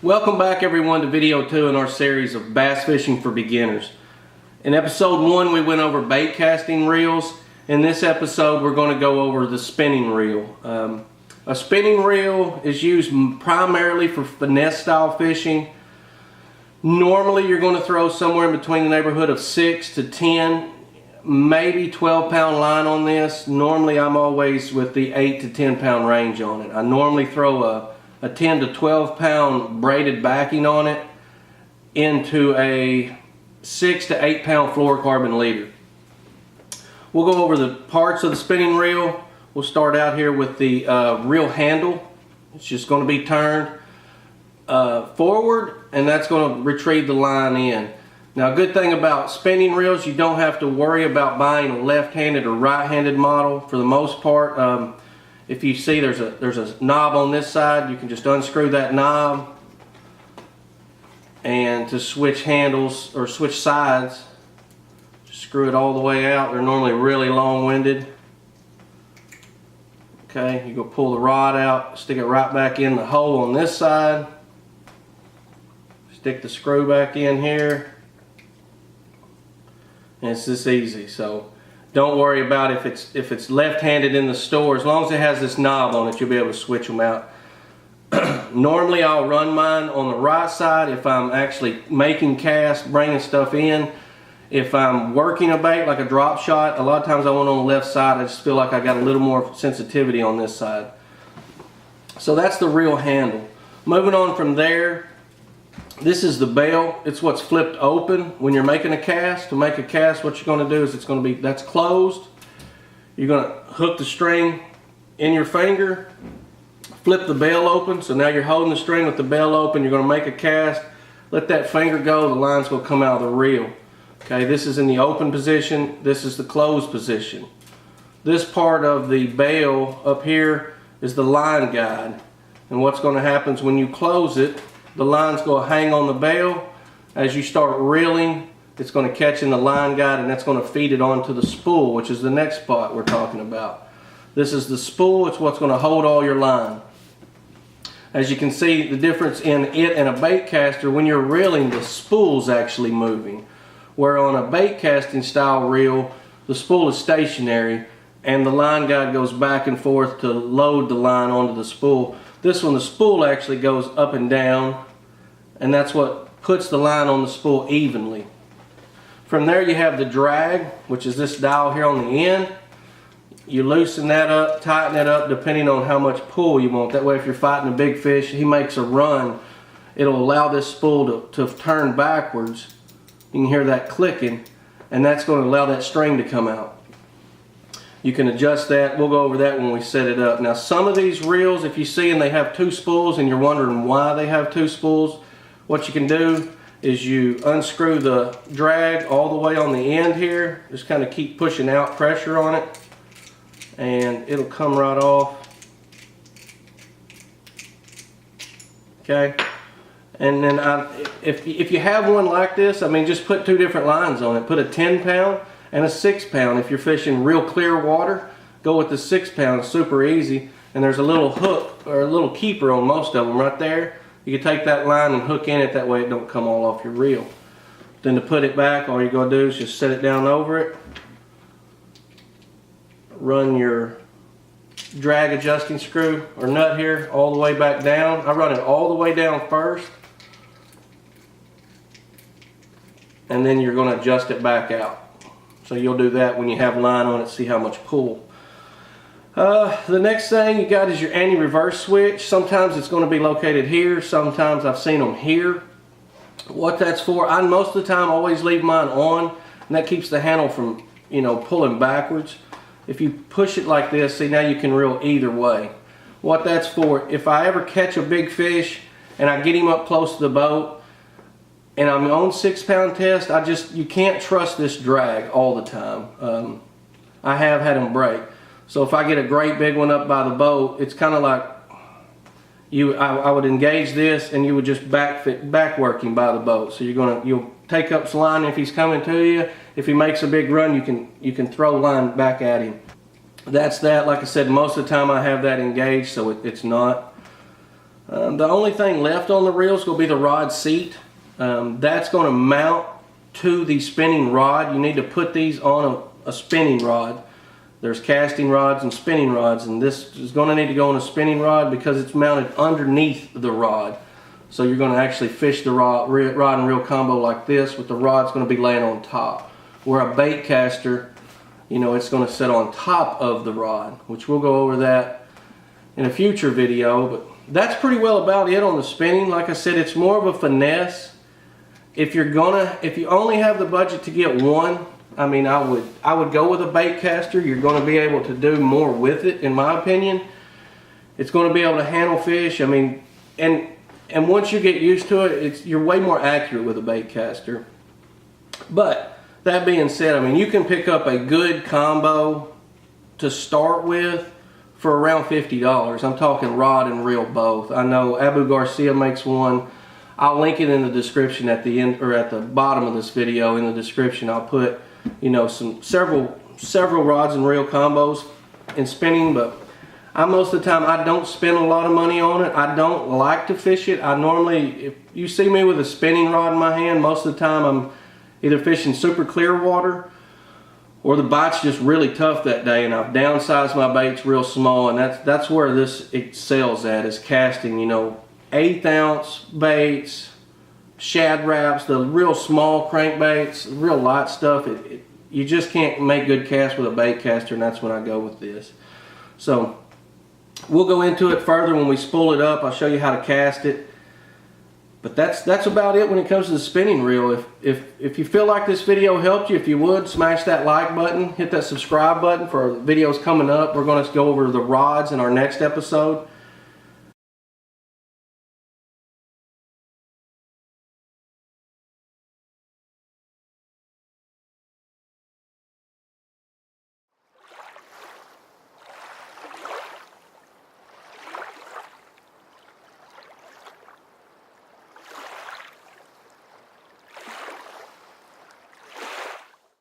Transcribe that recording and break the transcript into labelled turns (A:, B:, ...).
A: Welcome back everyone to video 2 in our series of bass fishing for beginners. In episode 1 we went over bait casting reels. In this episode we're going to go over the spinning reel. A spinning reel is used primarily for finesse style fishing. Normally you're going to throw somewhere in between the neighborhood of 6 to 10, maybe 12 pound line on this. Normally I'm always with the 8 to 10 pound range on it. I normally throw a 10 to 12 pound braided backing on it into a 6 to 8 pound fluorocarbon leader. We'll go over the parts of the spinning reel. We'll start out here with the reel handle. It's just going to be turned forward, and that's going to retrieve the line in. Now, a good thing about spinning reels, you don't have to worry about buying a left-handed or right-handed model. For the most part, if you see there's a knob on this side, you can just unscrew that knob, and to switch handles or switch sides, just screw it all the way out. They're normally really long-winded. Okay, you go pull the rod out, stick it right back in the hole on this side, stick the screw back in here, and it's this easy. So don't worry about if it's left-handed in the store. As long as it has this knob on it, you'll be able to switch them out. Normally I'll run mine on the right side if I'm actually making casts, bringing stuff in. If I'm working a bait like a drop shot, a lot of times I want it on the left side. I just feel like I got a little more sensitivity on this side. So that's the reel handle. Moving on from there, this is the bail. It's what's flipped open when you're making a cast. To make a cast, what you're going to do is that's closed. You're going to hook the string in your finger, flip the bail open. So now you're holding the string with the bail open. You're going to make a cast. Let that finger go. The line's going to come out of the reel. Okay, this is in the open position. This is the closed position. This part of the bail up here is the line guide. And what's going to happen is when you close it, the line's going to hang on the bail. As you start reeling, it's going to catch in the line guide, and that's going to feed it onto the spool, which is the next spot we're talking about. This is the spool. It's what's going to hold all your line. As you can see, the difference in it and a bait caster, when you're reeling, the spool's actually moving. Where on a bait casting style reel, the spool is stationary and the line guide goes back and forth to load the line onto the spool. This one, the spool actually goes up and down, and that's what puts the line on the spool evenly. From there you have the drag, which is this dial here on the end. You loosen that up, tighten it up depending on how much pull you want. That way if you're fighting a big fish, he makes a run, it'll allow this spool to turn backwards. You can hear that clicking, and that's going to allow that string to come out. You can adjust that. We'll go over that when we set it up. Now, some of these reels, if you see and they have two spools and you're wondering why they have two spools, what you can do is you unscrew the drag all the way on the end here. Just kind of keep pushing out pressure on it, and it'll come right off. Okay. And then if you have one like this, I mean, just put two different lines on it. Put a 10 pound and a 6 pound. If you're fishing real clear water, go with the 6 pound. It's super easy. And there's a little hook or a little keeper on most of them right there. You can take that line and hook in it. That way it don't come all off your reel. Then to put it back, all you're going to do is just set it down over it. Run your drag adjusting screw or nut here all the way back down. I run it all the way down first, and then you're going to adjust it back out. So you'll do that when you have line on it, see how much pull. The next thing you got is your anti-reverse switch. Sometimes it's going to be located here, sometimes I've seen them here. What that's for, I most of the time always leave mine on, and that keeps the handle from, pulling backwards. If you push it like this, see, now you can reel either way. What that's for, if I ever catch a big fish and I get him up close to the boat and I'm on 6 pound test, you can't trust this drag all the time. I have had them break. So if I get a great big one up by the boat, it's kind of like I would engage this and you would just back working by the boat. So you'll take up some line if he's coming to you. If he makes a big run, you can throw line back at him. That's that. Like I said, most of the time I have that engaged, so it's not. The only thing left on the reel is going to be the rod seat. That's going to mount to the spinning rod. You need to put these on a spinning rod. There's casting rods and spinning rods, and this is going to need to go on a spinning rod because it's mounted underneath the rod. So you're going to actually fish the rod and reel combo like this, with the rod's going to be laying on top. Where a bait caster, you know, it's going to sit on top of the rod, which we'll go over that in a future video. But that's pretty well about it on the spinning. Like I said, it's more of a finesse. If you only have the budget to get one, I mean, I would go with a bait caster. You're going to be able to do more with it, in my opinion. It's going to be able to handle fish. I mean, and once you get used to it, you're way more accurate with a bait caster. But that being said, I mean, you can pick up a good combo to start with for around $50. I'm talking rod and reel both. I know Abu Garcia makes one. I'll link it in the description at the end, or at the bottom of this video. In the description, I'll put, you know, several rods and reel combos in spinning. But most of the time, I don't spend a lot of money on it. I don't like to fish it. I normally, if you see me with a spinning rod in my hand, most of the time I'm either fishing super clear water, or the bite's just really tough that day, and I've downsized my baits real small, and that's where this excels at, is casting, you know, 1/8 ounce baits, shad wraps, the real small crankbaits, real light stuff. You just can't make good casts with a bait caster, and that's when I go with this. So we'll go into it further when we spool it up. I'll show you how to cast it. But that's about it when it comes to the spinning reel. If you feel like this video helped you, if you would, smash that like button, hit that subscribe button for videos coming up. We're going to go over the rods in our next episode.